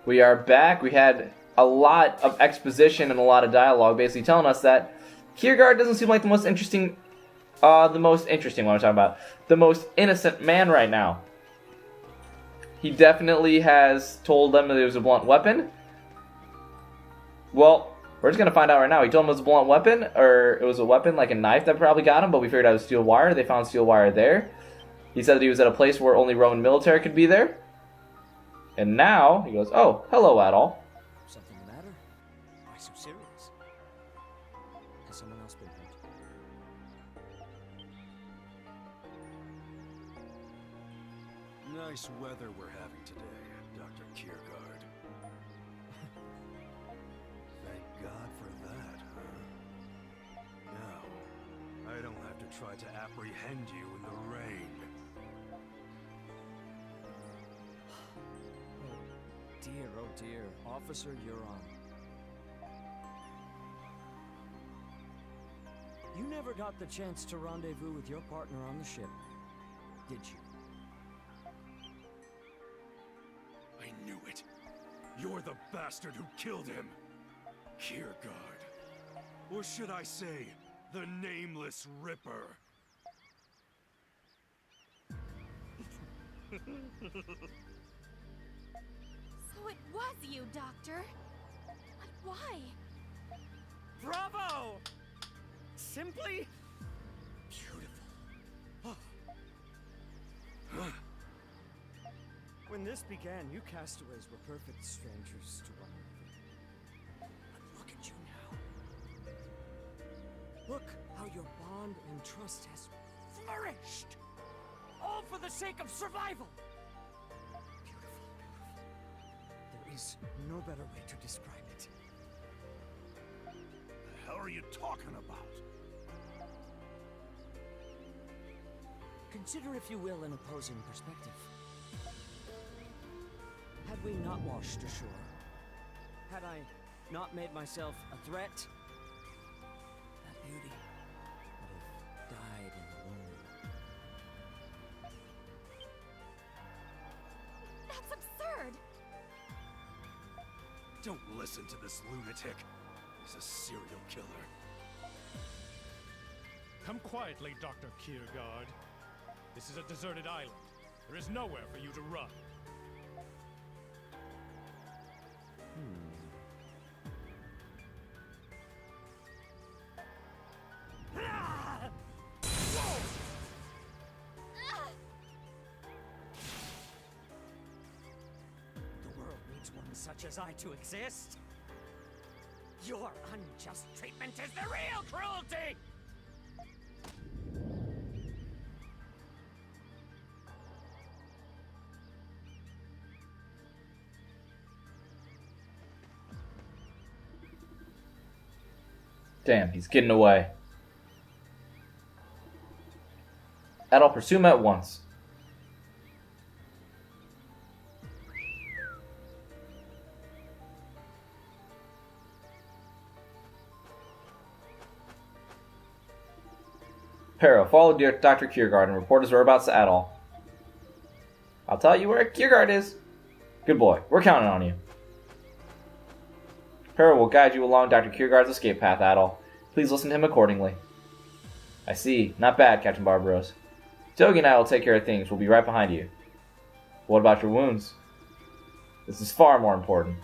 We are back. We had a lot of exposition and a lot of dialogue, basically telling us that Kierkegaard doesn't seem like the most interesting, what I'm talking about, the most innocent man right now. He definitely has told them that it was a blunt weapon. Well, we're just going to find out right now. He told them it was a blunt weapon, or it was a weapon like a knife that probably got him, but we figured out it was steel wire. They found steel wire there. He said that he was at a place where only Roman military could be there. And now, he goes, oh, hello, Adol. Something the matter? Why so serious? Has someone else been hurt? Nice weather we're having today, Dr. Kierkegaard. Thank God for that, huh? Now, I don't have to try to apprehend you in the rain. Oh dear, Officer, you're on. You never got the chance to rendezvous with your partner on the ship, did you? I knew it. You're the bastard who killed him. Kierkegaard. Or should I say, the Nameless Ripper. So it was you, Doctor. But why? Bravo! Simply Beautiful. when this began, you castaways were perfect strangers to one another. But look at you now. Look how your bond and trust has flourished. All for the sake of survival. Beautiful, beautiful. There is no better way to describe it. The hell are you talking about? Consider, if you will, an opposing perspective. Had we not washed ashore, had I not made myself a threat, that beauty would have died in the womb. That's absurd. Don't listen to this lunatic. He's a serial killer. Come quietly, Dr. Kierkegaard. This is a deserted island. There is nowhere for you to run. The world needs one such as I to exist. Your unjust treatment is the real cruelty! Damn, he's getting away. Adol, pursue him at once. Pero, follow Dr. Kierkegaard and report his whereabouts to Adol. I'll tell you where Kierkegaard is. Good boy. We're counting on you. Pero will guide you along Dr. Kierkegaard's escape path, Adol. Please listen to him accordingly. I see. Not bad, Captain Barbaros. Dogi and I will take care of things. We'll be right behind you. What about your wounds? This is far more important.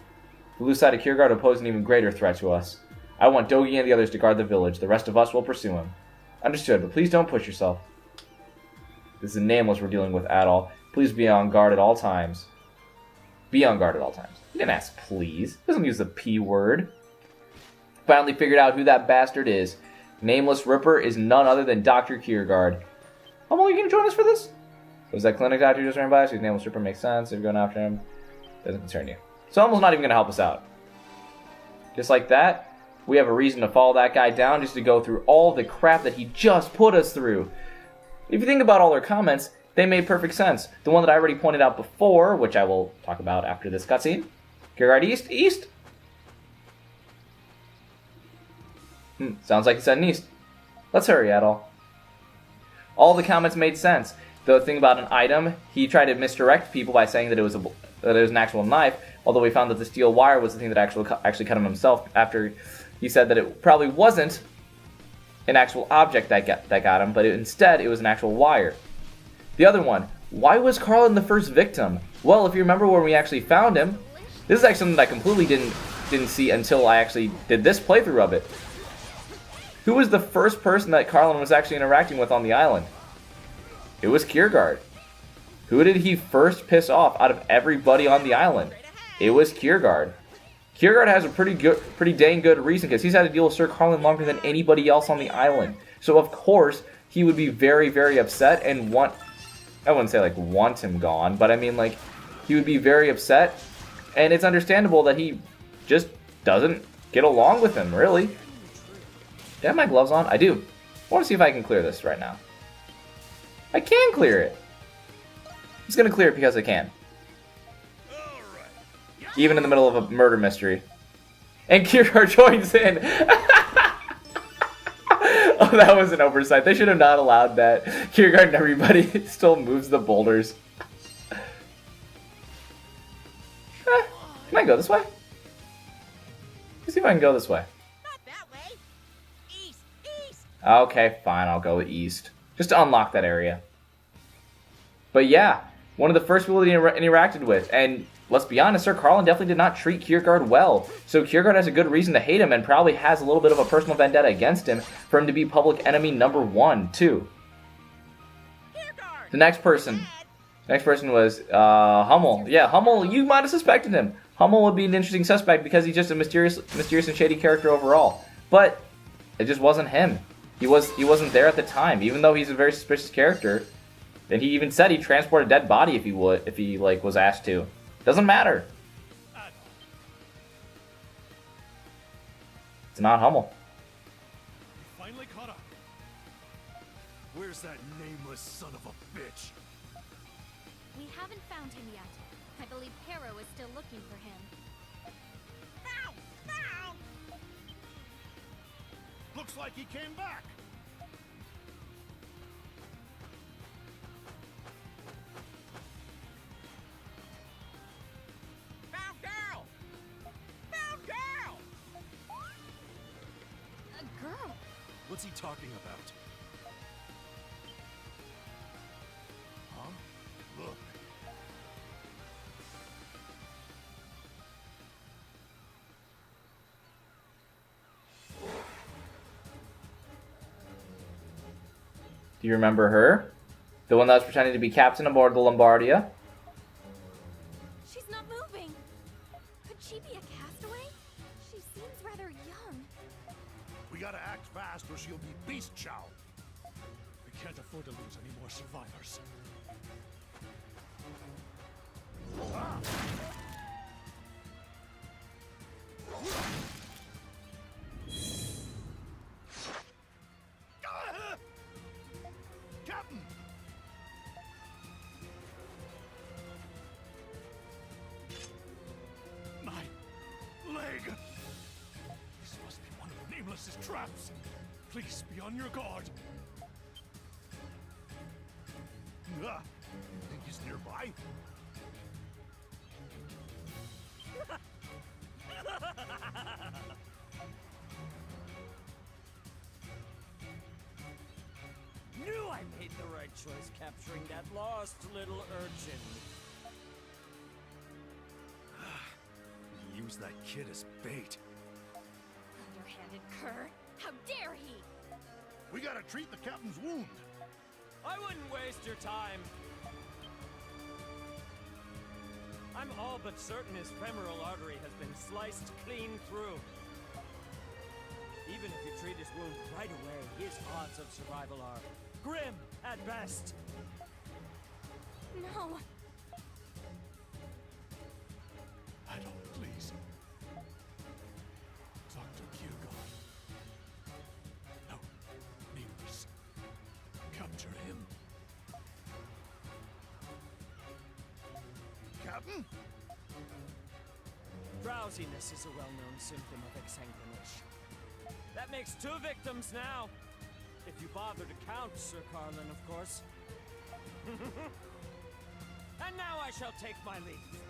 If we lose sight of Kierkegaard, will pose an even greater threat to us. I want Dogi and the others to guard the village. The rest of us will pursue him. Understood, but please don't push yourself. This is a Nameless we're dealing with, Adol. Please be on guard at all times. Be on guard at all times. He didn't ask please. He doesn't use the P word. Finally figured out who that bastard is. Nameless Ripper is none other than Dr. Kierkegaard. How long are you going to join us for this? Was that clinic doctor just ran by? So Nameless Ripper makes sense. If you're going after him, doesn't concern you. So almost not even going to help us out. Just like that, we have a reason to follow that guy down just to go through all the crap that he just put us through. If you think about all their comments, they made perfect sense. The one that I already pointed out before, which I will talk about after this cutscene. Kierkegaard East? Sounds like he said East. Let's hurry, Adol. All the comments made sense. The thing about an item, he tried to misdirect people by saying that it was that it was an actual knife, although we found that the steel wire was the thing that actually cut him himself after he said that it probably wasn't an actual object that got him, but instead it was an actual wire. The other one, why was Carlin the first victim? Well, if you remember where we actually found him, this is actually something that I completely didn't see until I actually did this playthrough of it. Who was the first person that Carlin was actually interacting with on the island? It was Kiergaard. Who did he first piss off out of everybody on the island? It was Kiergaard. Kiergaard has a pretty dang good reason, because he's had to deal with Sir Carlin longer than anybody else on the island. So of course he would be very, very upset and I wouldn't say like want him gone, but I mean like he would be very upset, and it's understandable that he just doesn't get along with him, really. Do I have my gloves on? I do. I want to see if I can clear this right now. I can clear it. I'm just going to clear it because I can. Even in the middle of a murder mystery. And Kiergaard joins in. Oh, that was an oversight. They should have not allowed that. Kiergaard and everybody still moves the boulders. Can I go this way? Let's see if I can go this way. Not that way. East, east. Okay, fine. I'll go east. Just to unlock that area. But yeah, one of the first people that he interacted with. And let's be honest, Sir Carlin definitely did not treat Kiergaard well. So Kiergaard has a good reason to hate him, and probably has a little bit of a personal vendetta against him for him to be public enemy number 1, too. The next person was Hummel. Yeah, Hummel, you might have suspected him. Hummel would be an interesting suspect because he's just a mysterious and shady character overall. But it just wasn't him. He wasn't there at the time, even though he's a very suspicious character. And he even said he'd transport a dead body if he was asked to. Doesn't matter. It's not Hummel. Finally caught up. Where's that nameless son of a bitch? We haven't found him yet. I believe Harrow is still looking for him. Ow! Ow! Looks like he came back. Found girl! Found girl! A girl? What's he talking about? Huh? Look. Do you remember her? The one that was pretending to be captain aboard the Lombardia? She's not moving. Could she be a castaway? She seems rather young. We gotta act fast or she'll be beast chow. We can't afford to lose any more survivors. Captain! My leg! This must be one of Nameless's traps. Please be on your guard. Think he's nearby? Knew I made the right choice capturing that lost little urchin. Use that kid as bait. Underhanded cur. How dare he? We gotta treat the captain's wound. I wouldn't waste your time. I'm all but certain his femoral artery has been sliced clean through. Even if you treat his wound right away, his odds of survival are grim at best. No. Adol, please. Dr. Kiergaard. No, Nameless. Capture him. Captain? Drowsiness is a well-known symptom of exsanguination. That makes 2 victims now. If you bother to count, Sir Carlin, of course. And now I shall take my leave.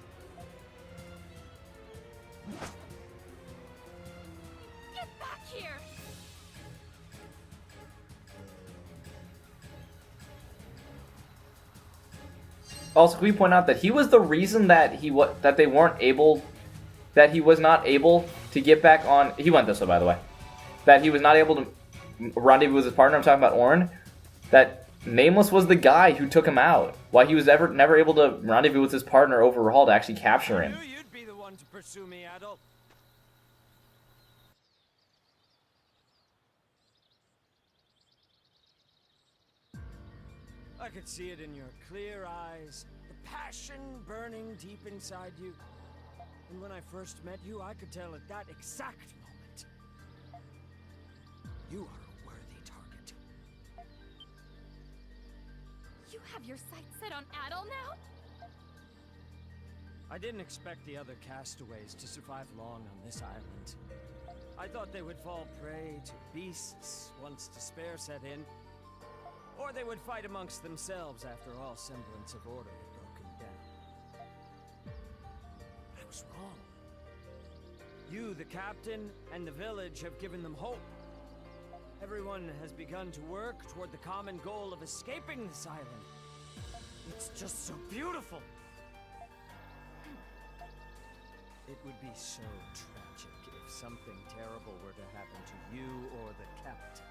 Also, can we point out that he was the reason that he was not able to get back on. He went this way, by the way. That he was not able to rendezvous with his partner. I'm talking about Orin. That Nameless was the guy who took him out. Why he was never able to rendezvous with his partner overall to actually capture him. I knew you'd be the one to pursue me, Adol. I could see it in your clear eyes, the passion burning deep inside you. And when I first met you, I could tell at that exact moment, you are a worthy target. You have your sights set on Adol now? I didn't expect the other castaways to survive long on this island. I thought they would fall prey to beasts once despair set in, or they would fight amongst themselves after all semblance of order had broken down. I was wrong. You, the captain, and the village have given them hope. Everyone has begun to work toward the common goal of escaping this island. It's just so beautiful. It would be so tragic if something terrible were to happen to you or the captain.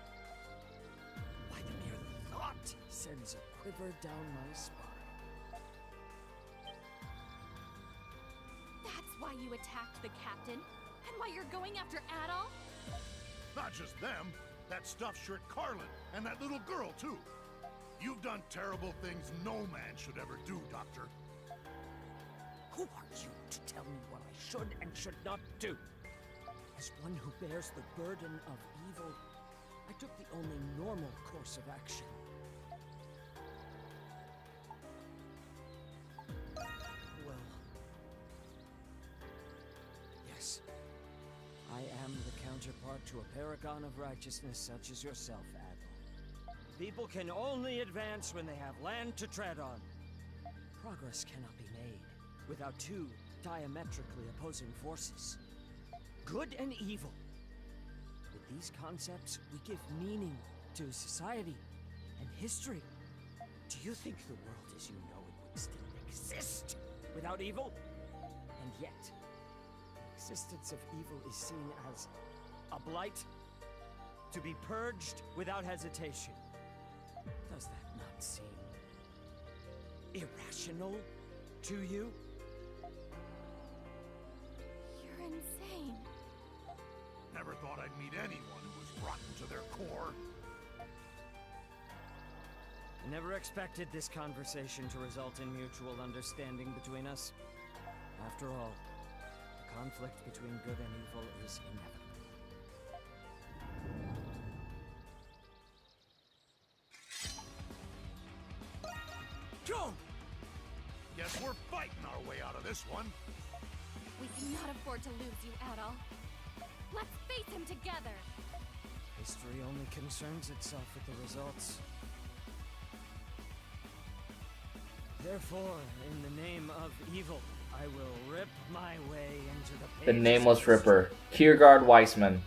Why, the mere thought sends a quiver down my spine. That's why you attacked the captain? And why you're going after Adol? Not just them. That stuffed shirt Carlin, and that little girl, too. You've done terrible things no man should ever do, Doctor. Who are you to tell me what I should and should not do? As one who bears the burden of evil, I took the only normal course of action. Well, yes. I am the counterpart to a paragon of righteousness such as yourself, Adol. People can only advance when they have land to tread on. Progress cannot be made without two diametrically opposing forces. Good and evil. With these concepts, we give meaning to society and history. Do you think the world as you know it would still exist without evil? And yet, the existence of evil is seen as a blight, to be purged without hesitation. Does that not seem irrational to you? You're insane. Never thought I'd meet anyone who was rotten to their core. I never expected this conversation to result in mutual understanding between us. After all, the conflict between good and evil is inevitable. Go! Guess we're fighting our way out of this one. We cannot afford to lose you, Adol. Let's face him together. History only concerns itself with the results. Therefore, in the name of evil, I will rip my way into the The pages Nameless of Ripper. Kiergaard Weissman.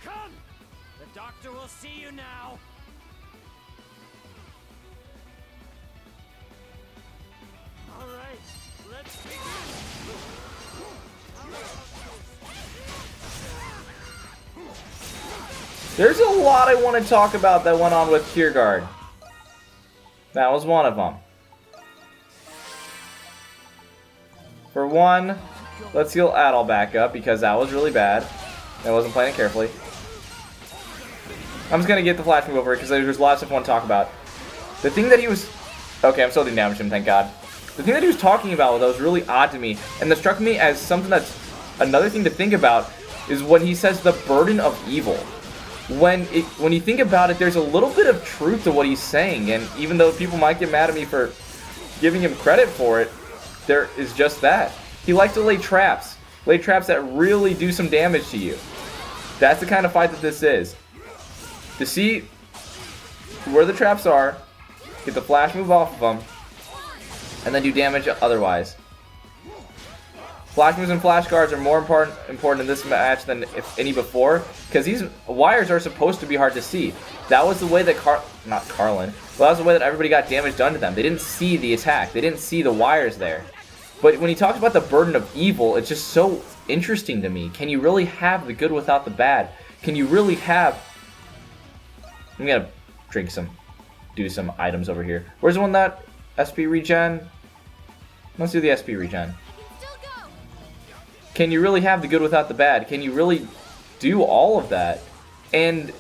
Come! The doctor will see you now! Alright, let's begin! There's a lot I want to talk about that went on with Kiergaard. That was one of them. For one, let's heal Adol back up because that was really bad. I wasn't playing it carefully. I'm just gonna get the flash move over because there's lots of stuff I want to talk about. The thing that he was... Okay, I'm still doing damage to him, thank God. The thing that he was talking about that was really odd to me, and that struck me as something that's... Another thing to think about is when he says the burden of evil. When you think about it, there's a little bit of truth to what he's saying, and even though people might get mad at me for giving him credit for it, there is just that. He likes to lay traps that really do some damage to you. That's the kind of fight that this is. To see where the traps are, get the flash move off of them, and then do damage otherwise. Flash moves and flash guards are more important in this match than if any before, because these wires are supposed to be hard to see. That was the way that Carlin, but that was the way that everybody got damage done to them. They didn't see the attack. They didn't see the wires there. But when he talks about the burden of evil, it's just so interesting to me. Can you really have the good without the bad? Can you really have... I'm gonna do some items over here. Where's the one that SP regen? Let's do the SP regen. Can you really have the good without the bad? Can you really do all of that? And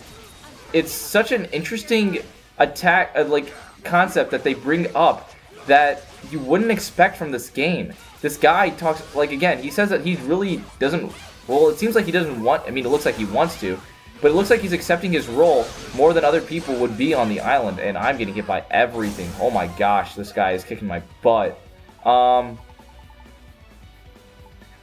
it's such an interesting attack, like concept that they bring up that you wouldn't expect from this game. This guy talks, like, again, he says that he really doesn't, well, it seems like he doesn't want, I mean, it looks like he wants to, but it looks like he's accepting his role more than other people would be on the island, and I'm getting hit by everything. Oh my gosh, this guy is kicking my butt.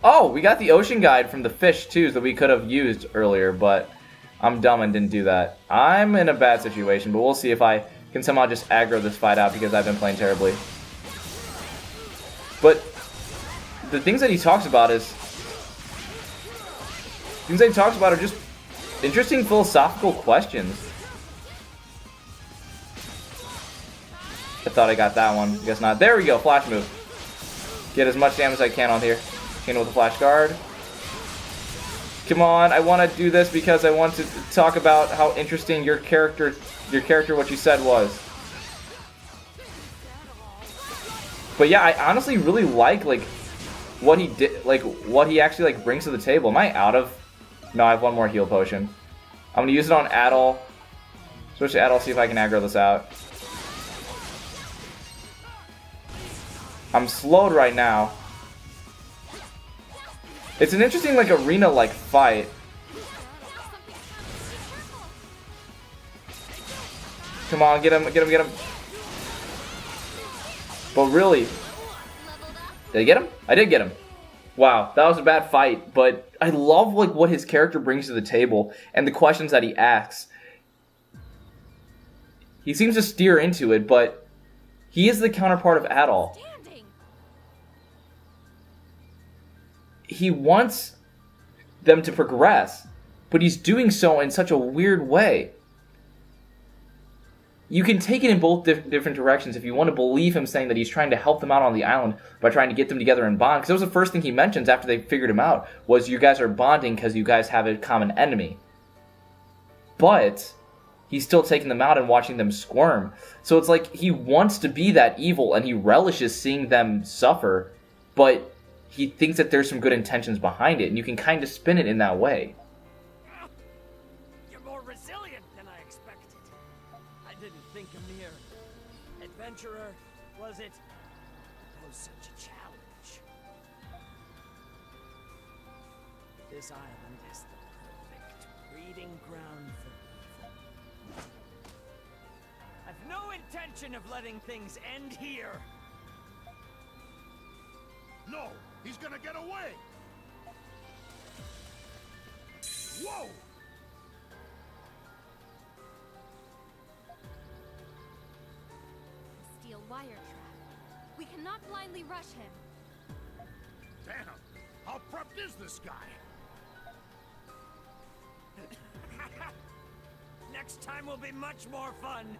Oh, we got the ocean guide from the fish, too, that we could have used earlier, but I'm dumb and didn't do that. I'm in a bad situation, but we'll see if I can somehow just aggro this fight out because I've been playing terribly. But the things that he talks about are just interesting philosophical questions. I thought I got that one. Guess not. There we go. Flash move. Get as much damage as I can on here. Chain with a flash guard. Come on, I want to do this because I want to talk about how interesting your character, what you said was. But yeah, I honestly really like what he did, like what he actually like brings to the table. Am I out of? No, I have one more heal potion. I'm gonna use it on Adol. Switch to Adol, see if I can aggro this out. I'm slowed right now. It's an interesting, like, arena-like fight. Come on, get him, get him, get him. But really, did I get him? I did get him. Wow, that was a bad fight, but I love, like, what his character brings to the table and the questions that he asks. He seems to steer into it, but he is the counterpart of Adol. He wants them to progress, but he's doing so in such a weird way. You can take it in both different directions if you want to believe him saying that he's trying to help them out on the island by trying to get them together and bond. Because that was the first thing he mentions after they figured him out, was you guys are bonding because you guys have a common enemy. But he's still taking them out and watching them squirm. So it's like he wants to be that evil and he relishes seeing them suffer, but he thinks that there's some good intentions behind it, and you can kind of spin it in that way. You're more resilient than I expected. I didn't think a mere adventurer, was it? Was such a challenge. This island is the perfect breeding ground for evil. I've no intention of letting things end here. No! He's gonna get away! Whoa! Steel wire trap. We cannot blindly rush him. Damn! How prepped is this guy? Next time will be much more fun.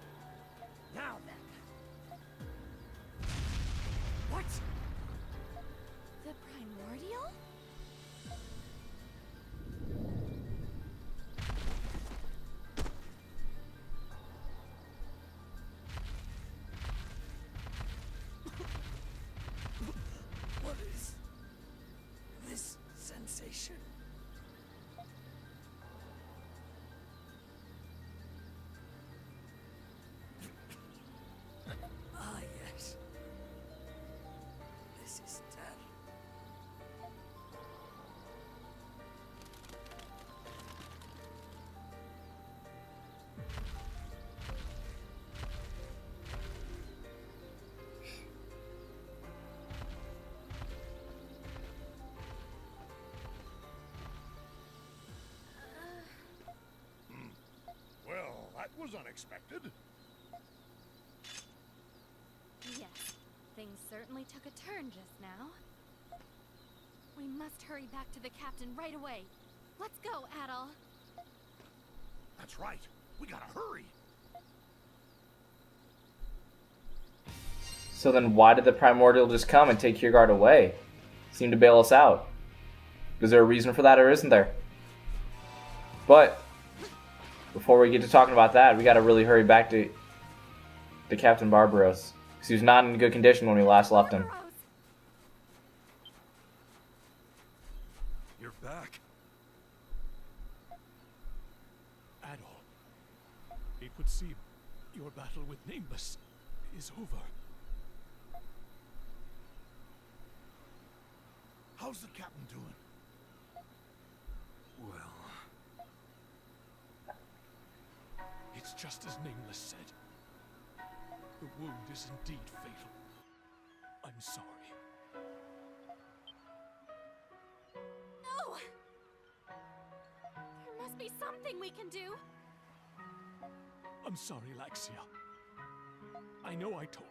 Now then. What? The primordial? What is this sensation? Ah, yes. This is death. Well, that was unexpected. Yes, things certainly took a turn just now. We must hurry back to the captain right away. Let's go, Adol. That's right. We gotta hurry. So then why did the Primordial just come and take Kiergaard away? Seem to bail us out. Is there a reason for that or isn't there? But before we get to talking about that, we gotta really hurry back to Captain Barbaros. Because he was not in good condition when we last left him. Barbaros! You're back. Adol, it would seem your battle with Nameless is over. How's the captain doing? Well, It's just as Nameless said. The wound is indeed fatal. I'm sorry. No! There must be something we can do. I'm sorry, Laxia. I know I told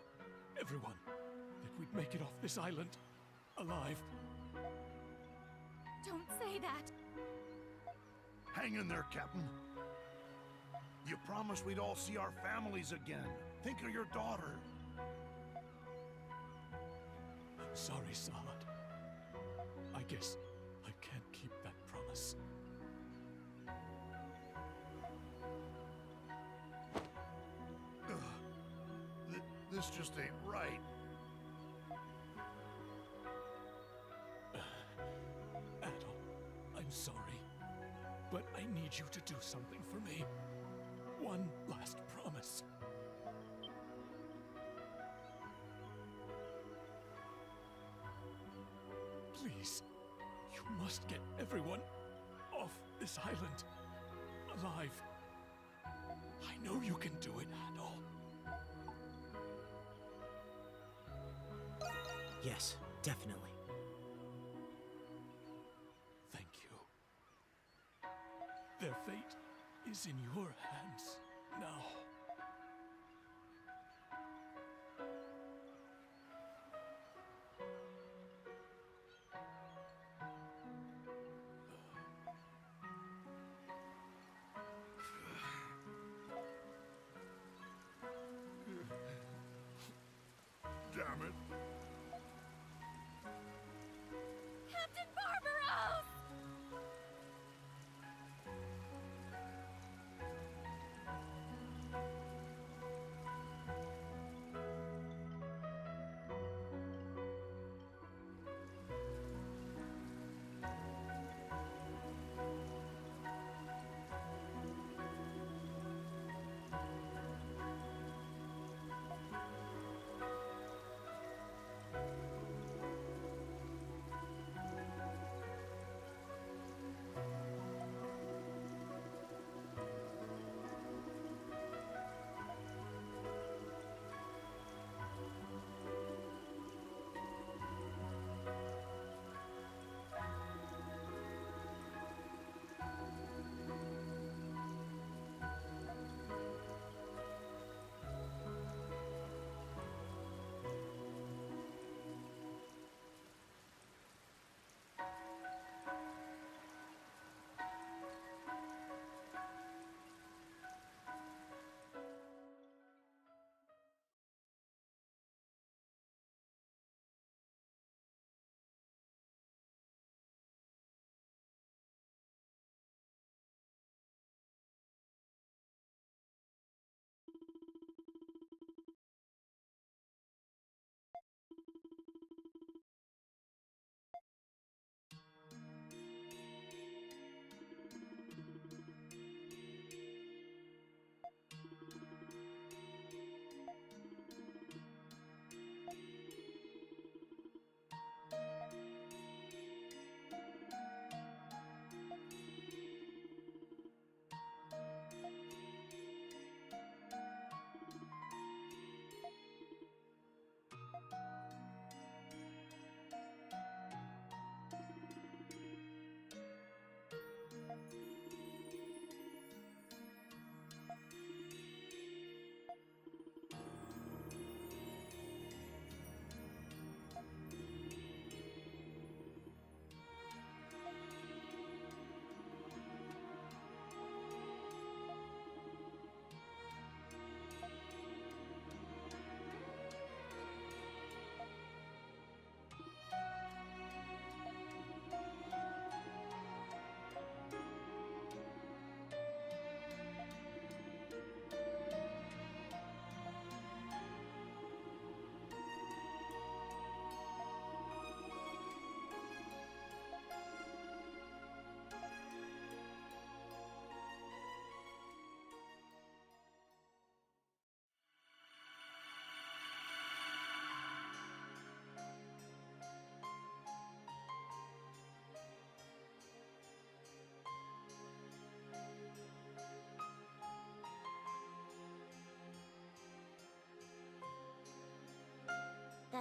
everyone that we'd make it off this island alive. Don't say that. hang in there, Captain. You promised we'd all see our families again. Think of your daughter. I'm sorry, Saad. I guess I can't keep that promise. This just ain't right. Adol, I'm sorry, but I need you to do something for me. One last promise. Please, you must get everyone off this island alive. I know you can do it, Adol. Yes, definitely. Thank you. Their fate is in your hands now. Damn it. Captain Barbaros!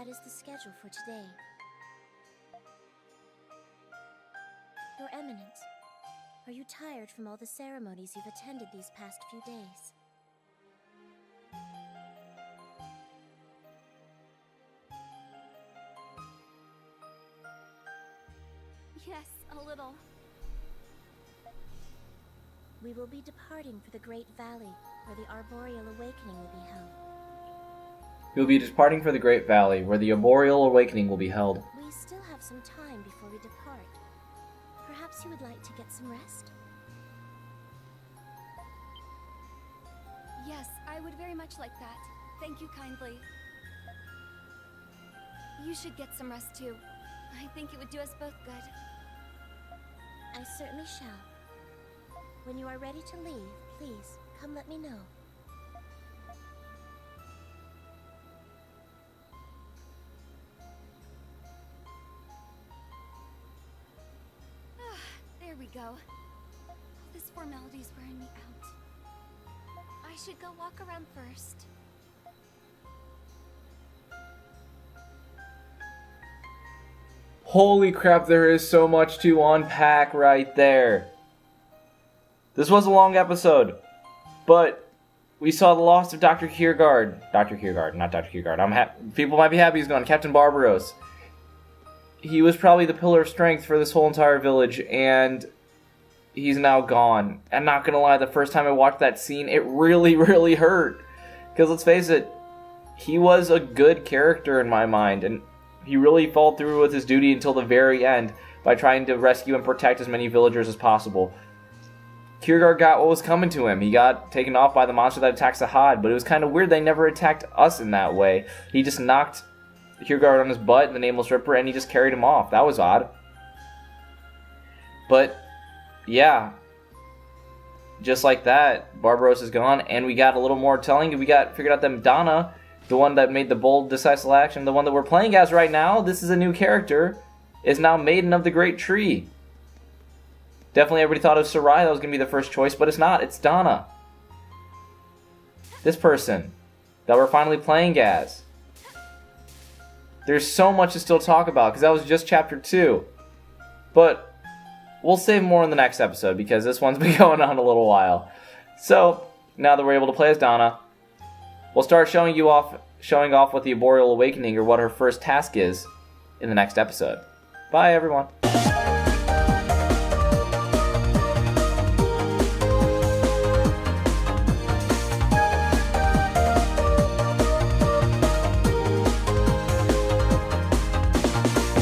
that is the schedule for today. Your Eminence, are you tired from all the ceremonies you've attended these past few days? Yes, a little. We will be departing for the Great Valley, where the Arboreal Awakening will be held. You'll be departing for the Great Valley, where the Arboreal Awakening will be held. We still have some time before we depart. Perhaps you would like to get some rest? Yes, I would very much like that. Thank you kindly. You should get some rest too. I think it would do us both good. I certainly shall. When you are ready to leave, please, come let me know. There we go. This formality's wearing me out. I should go walk around first. Holy crap, there is so much to unpack right there. This was a long episode, but we saw the loss of Dr. Kiergaard. Dr. Kiergaard, not Dr. Kiergaard. People might be happy he's gone. Captain Barbaros. He was probably the pillar of strength for this whole entire village, and he's now gone. And not gonna lie, the first time I watched that scene, it really, really hurt. Because let's face it, he was a good character in my mind, and he really followed through with his duty until the very end by trying to rescue and protect as many villagers as possible. Kiergaard got what was coming to him. He got taken off by the monster that attacks the Hod, but it was kind of weird they never attacked us in that way. He just knocked Kiergaard on his butt, the Nameless Ripper, and he just carried him off. That was odd. But, yeah. Just like that, Barbaros is gone, and we got a little more telling. We figured out that Donna, the one that made the bold, decisive action, the one that we're playing as right now, this is a new character, is now Maiden of the Great Tree. Definitely everybody thought it was Sarai that was going to be the first choice, but it's not. It's Donna. This person that we're finally playing as. There's so much to still talk about, because that was just Chapter 2. But we'll save more in the next episode, because this one's been going on a little while. So, now that we're able to play as Donna, we'll start showing off what the Arboreal Awakening, or what her first task is, in the next episode. Bye, everyone.